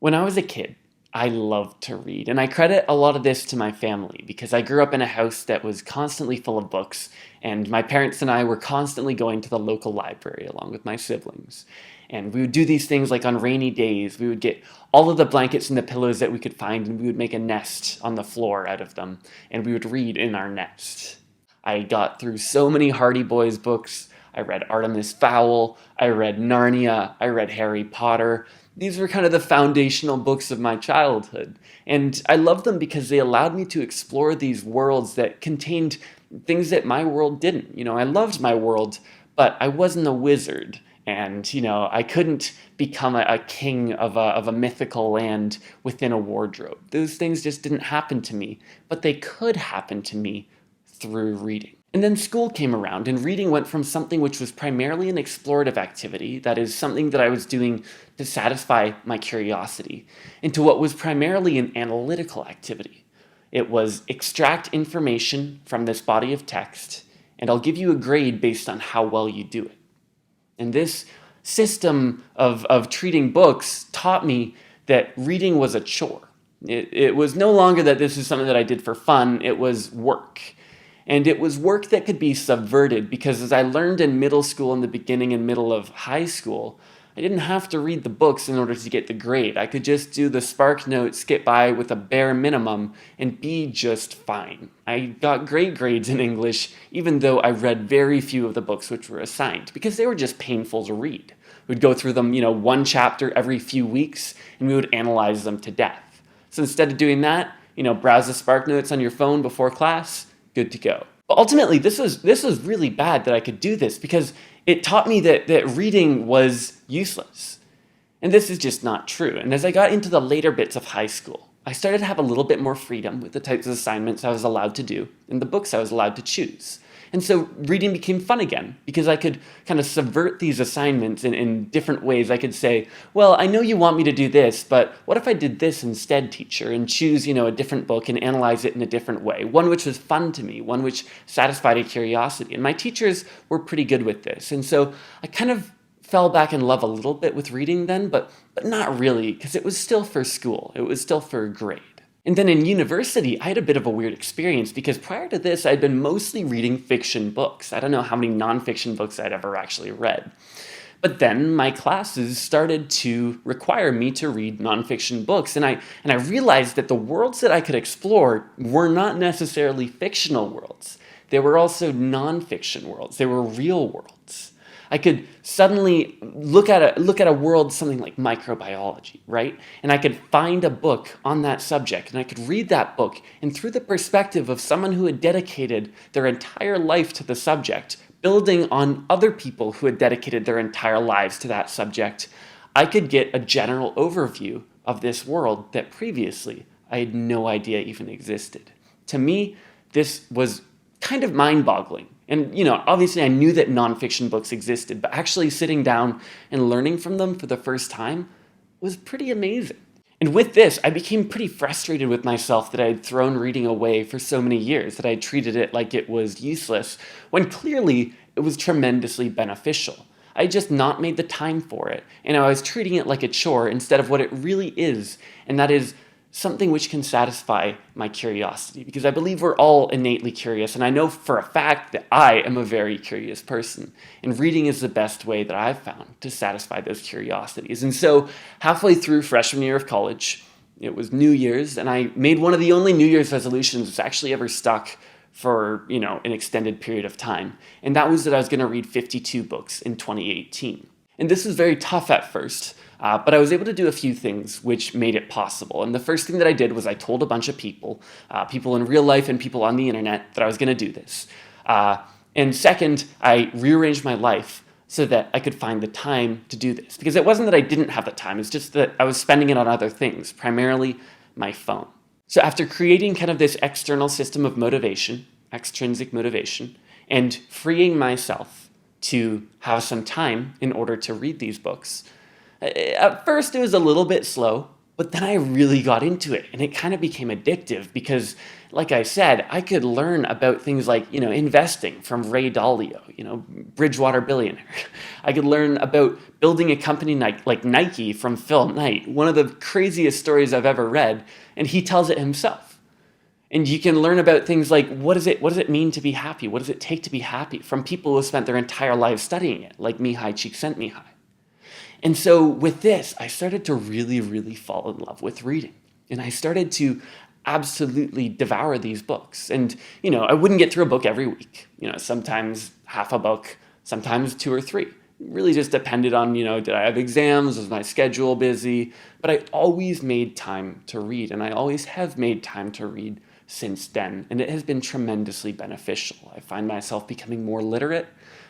When I was a kid, I loved to read, and I credit a lot of this to my family because I grew up in a house that was constantly full of books, and my parents and I were constantly going to the local library along with my siblings. And we would do these things like on rainy days, we would get all of the blankets and the pillows that we could find, and we would make a nest on the floor out of them, and we would read in our nest. I got through so many Hardy Boys books. I read Artemis Fowl, I read Narnia, I read Harry Potter. These were kind of the foundational books of my childhood. And I loved them because they allowed me to explore these worlds that contained things that my world didn't. I loved my world, but I wasn't a wizard. And, I couldn't become a king of a mythical land within a wardrobe. Those things just didn't happen to me, but they could happen to me through reading. And then school came around, and reading went from something which was primarily an explorative activity, that is, something that I was doing to satisfy my curiosity, into what was primarily an analytical activity. It was extract information from this body of text, and I'll give you a grade based on how well you do it. And this system of treating books taught me that reading was a chore. It was no longer that this is something that I did for fun, it was work. And it was work that could be subverted because as I learned in middle school and the beginning and middle of high school, I didn't have to read the books in order to get the grade. I could just do the Spark Notes, get by with a bare minimum, and be just fine. I got great grades in English, even though I read very few of the books which were assigned, because they were just painful to read. We'd go through them, one chapter every few weeks, and we would analyze them to death. So instead of doing that, browse the Spark Notes on your phone before class, good to go. But ultimately, this was really bad that I could do this because it taught me that reading was useless. And this is just not true. And as I got into the later bits of high school, I started to have a little bit more freedom with the types of assignments I was allowed to do and the books I was allowed to choose. And so reading became fun again because I could kind of subvert these assignments in different ways. I could say, well, I know you want me to do this, but what if I did this instead, teacher, and choose, a different book and analyze it in a different way, one which was fun to me, one which satisfied a curiosity. And my teachers were pretty good with this. And so I kind of fell back in love a little bit with reading then, but not really, because it was still for school. It was still for a grade. And then in university, I had a bit of a weird experience because prior to this, I'd been mostly reading fiction books. I don't know how many nonfiction books I'd ever actually read. But then my classes started to require me to read nonfiction books, and I realized that the worlds that I could explore were not necessarily fictional worlds. They were also nonfiction worlds. They were real worlds. I could suddenly look at a world, something like microbiology, right? And I could find a book on that subject, and I could read that book, and through the perspective of someone who had dedicated their entire life to the subject, building on other people who had dedicated their entire lives to that subject, I could get a general overview of this world that previously I had no idea even existed. To me, this was kind of mind-boggling. And, obviously I knew that nonfiction books existed, but actually sitting down and learning from them for the first time was pretty amazing. And with this, I became pretty frustrated with myself that I had thrown reading away for so many years, that I had treated it like it was useless, when clearly it was tremendously beneficial. I had just not made the time for it, and I was treating it like a chore instead of what it really is, and that is something which can satisfy my curiosity, because I believe we're all innately curious, and I know for a fact that I am a very curious person, and reading is the best way that I've found to satisfy those curiosities. And so halfway through freshman year of college, it was New Year's, and I made one of the only New Year's resolutions that's actually ever stuck for, an extended period of time, and that was that I was going to read 52 books in 2018. And this was very tough at first, but I was able to do a few things which made it possible. And the first thing that I did was I told a bunch of people, people in real life and people on the internet, that I was going to do this. And second, I rearranged my life so that I could find the time to do this. Because it wasn't that I didn't have the time, it's just that I was spending it on other things, primarily my phone. So after creating kind of this external system of motivation, extrinsic motivation, and freeing myself to have some time in order to read these books, at first it was a little bit slow, But then I really got into it and it kind of became addictive because, like I said, I could learn about things like, investing from Ray Dalio, Bridgewater billionaire. I could learn about building a company like Nike from Phil Knight, one of the craziest stories I've ever read, and he tells it himself. And you can learn about things like what does it mean to be happy? What does it take to be happy from people who have spent their entire lives studying it, like Mihai Csikszentmihalyi. And so with this, I started to really, really fall in love with reading. And I started to absolutely devour these books. And, I wouldn't get through a book every week. Sometimes half a book, sometimes 2 or 3. It really just depended on, did I have exams? Was my schedule busy? But I always made time to read. And I always have made time to read since then. And it has been tremendously beneficial. I find myself becoming more literate.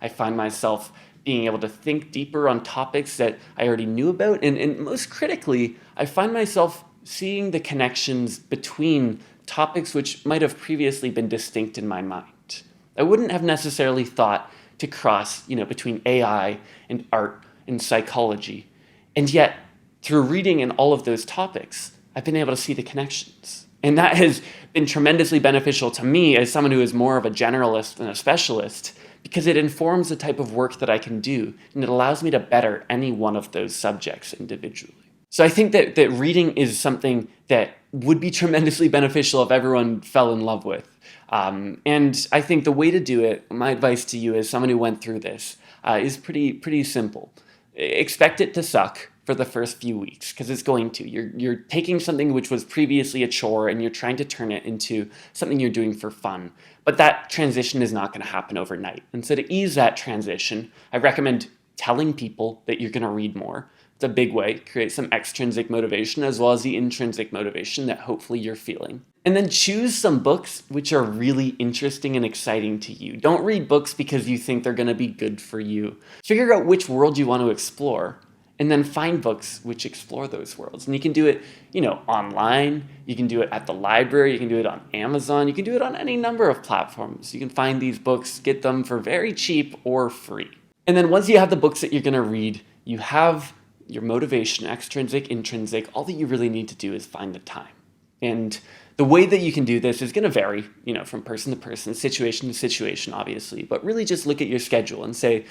I find myself being able to think deeper on topics that I already knew about. And most critically, I find myself seeing the connections between topics which might have previously been distinct in my mind. I wouldn't have necessarily thought to cross, between AI and art and psychology. And yet, through reading in all of those topics, I've been able to see the connections. And that has been tremendously beneficial to me as someone who is more of a generalist than a specialist, because it informs the type of work that I can do, and it allows me to better any one of those subjects individually. So I think that reading is something that would be tremendously beneficial if everyone fell in love with. And I think the way to do it, my advice to you as someone who went through this, is pretty simple. Expect it to suck for the first few weeks, because it's going to. You're taking something which was previously a chore and you're trying to turn it into something you're doing for fun. But that transition is not going to happen overnight. And so to ease that transition, I recommend telling people that you're going to read more. It's a big way, create some extrinsic motivation as well as the intrinsic motivation that hopefully you're feeling. And then choose some books which are really interesting and exciting to you. Don't read books because you think they're going to be good for you. Figure out which world you want to explore, and then find books which explore those worlds. And you can do it, online. You can do it at the library. You can do it on Amazon. You can do it on any number of platforms. You can find these books, get them for very cheap or free. And then once you have the books that you're going to read, you have your motivation, extrinsic, intrinsic. All that you really need to do is find the time. And the way that you can do this is going to vary, from person to person, situation to situation, obviously. But really just look at your schedule and say,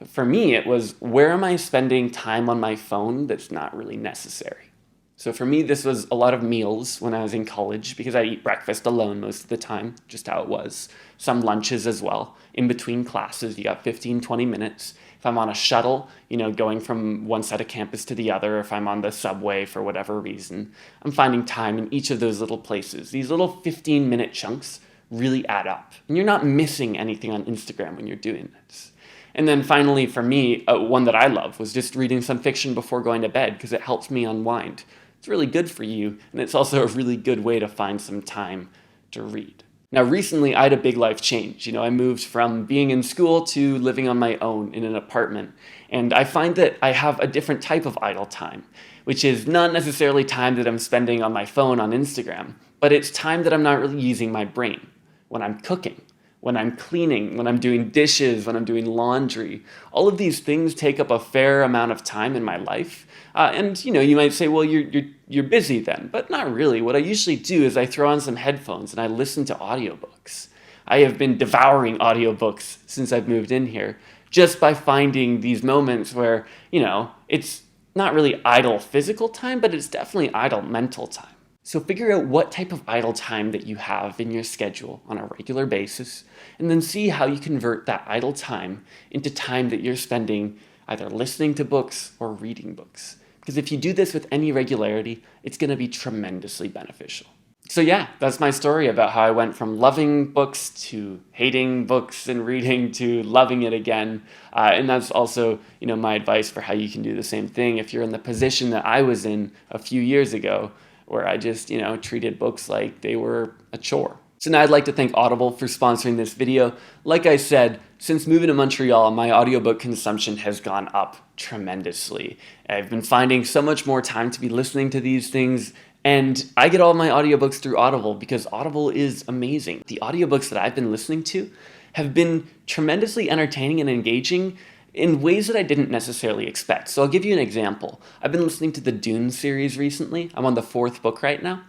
for me, it was, where am I spending time on my phone that's not really necessary? So for me, this was a lot of meals when I was in college, because I eat breakfast alone most of the time, just how it was. Some lunches as well. In between classes, you got 15, 20 minutes. If I'm on a shuttle, going from one side of campus to the other, if I'm on the subway for whatever reason, I'm finding time in each of those little places. These little 15-minute chunks really add up. And you're not missing anything on Instagram when you're doing this. And then finally, for me, one that I love was just reading some fiction before going to bed, because it helps me unwind. It's really good for you, and it's also a really good way to find some time to read. Now, recently, I had a big life change. I moved from being in school to living on my own in an apartment. And I find that I have a different type of idle time, which is not necessarily time that I'm spending on my phone on Instagram, but it's time that I'm not really using my brain. When I'm cooking, when I'm cleaning, when I'm doing dishes, when I'm doing laundry. All of these things take up a fair amount of time in my life. And you might say, well, you're busy then, but not really. What I usually do is I throw on some headphones and I listen to audiobooks. I have been devouring audiobooks since I've moved in here, just by finding these moments where, it's not really idle physical time, but it's definitely idle mental time. So figure out what type of idle time that you have in your schedule on a regular basis, and then see how you convert that idle time into time that you're spending either listening to books or reading books. Because if you do this with any regularity, it's going to be tremendously beneficial. So yeah, that's my story about how I went from loving books to hating books and reading to loving it again. And that's also, my advice for how you can do the same thing if you're in the position that I was in a few years ago, where I just, treated books like they were a chore. So now I'd like to thank Audible for sponsoring this video. Like I said, since moving to Montreal, my audiobook consumption has gone up tremendously. I've been finding so much more time to be listening to these things, and I get all my audiobooks through Audible because Audible is amazing. The audiobooks that I've been listening to have been tremendously entertaining and engaging in ways that I didn't necessarily expect. So I'll give you an example. I've been listening to the Dune series recently. I'm on the 4th book right now.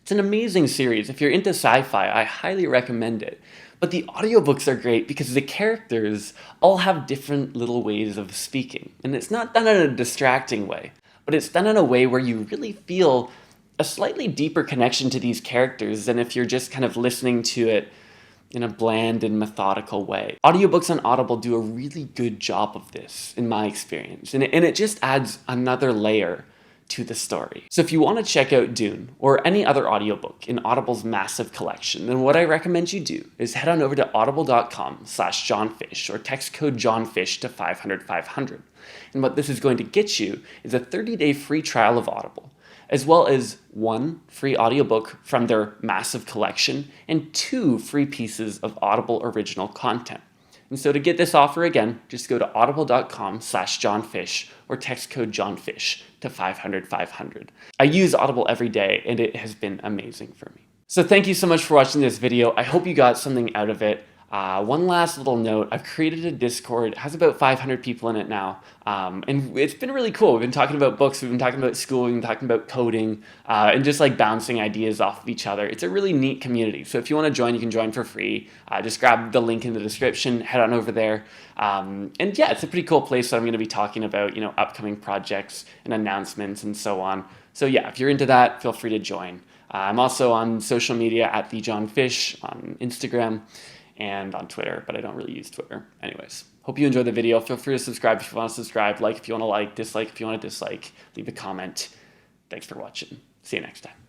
It's an amazing series. If you're into sci-fi, I highly recommend it. But the audiobooks are great because the characters all have different little ways of speaking. And it's not done in a distracting way, but it's done in a way where you really feel a slightly deeper connection to these characters than if you're just kind of listening to it in a bland and methodical way. Audiobooks on Audible do a really good job of this, in my experience, and it just adds another layer to the story. So if you want to check out Dune or any other audiobook in Audible's massive collection, then what I recommend you do is head on over to audible.com/johnfish or text code JOHNFISH to 500-500. And what this is going to get you is a 30-day free trial of Audible, as well as 1 free audiobook from their massive collection and 2 free pieces of Audible original content. And so to get this offer again, just go to audible.com/johnfish or text code JOHNFISH to 500-500. I use Audible every day and it has been amazing for me. So thank you so much for watching this video. I hope you got something out of it. One last little note, I've created a Discord. It has about 500 people in it now, and it's been really cool. We've been talking about books, we've been talking about school, we've been talking about coding, and just like bouncing ideas off of each other. It's a really neat community, so if you want to join, you can join for free. Just grab the link in the description, head on over there, and yeah, it's a pretty cool place that I'm going to be talking about, upcoming projects and announcements and so on. So yeah, if you're into that, feel free to join. I'm also on social media at @thejohnfish on Instagram and on Twitter, but I don't really use Twitter. Anyways, hope you enjoyed the video. Feel free to subscribe if you want to subscribe, like if you want to like, dislike if you want to dislike, leave a comment. Thanks for watching. See you next time.